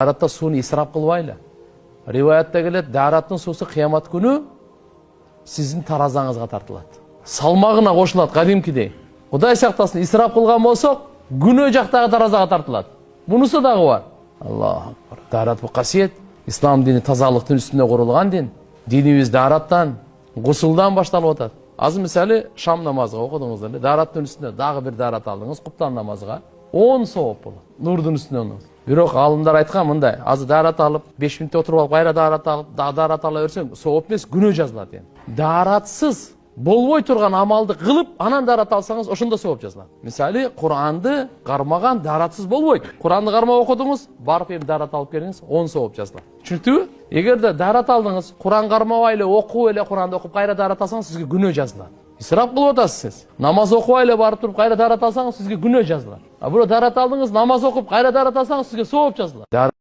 Даратта суны исрап кылбайлы. Риваятта келет, дараттын сусы кыямат күнү сиздин таразаңызга тартылат. Салмагына кошулат кадимкидей. Кудай сактасын, исрап кылган болсок, күнөө жактагы таразага тартылат. Бунусу дагы бар. Аллаху акбар. Дарат бул касиет. Ислам дини тазалыктын үстүнө курулган дин. Динибиз дараттан, гусулдан башталып атат. Азыр мисалы шам намазыга окудуңуздар. Дараттын үстүнө дагы бир дарат алдыңыз, куптан намазыга 10 сооп болот. Нурдун үстүнө. Бирок алымдар айткан мындай, азыр дарат алып, 5 мүнөттө отуруп алып, кайра дарат алып, дарат ала берсең, сооп эмес, күнөө жазылат эми. Даратсыз болбой турган амалды кылып, анан дарат алсаңыз, ошондо сооп жазылат. Мисалы, Куранды кармаган даратсыз болбойт. Куранды кармап окудуңуз, барып эми дарат алып келиңиз, 10 сооп жазылат. Түшүндүңүзбү? Эгерде дарат алдыңыз, Куран кармабай эле окуп эле Куранды окуп, кайра дарат алсаңыз, сизге күнөө жазылат. Исрап кылып атасыз. Намаз окубай эле барып туруп, кайра дарат алсаңыз, сизге күнөө жазылат. А бирок дарат алдыңыз, намаз окуп, кайра дарат алсаңыз, сизге сооп жазылат.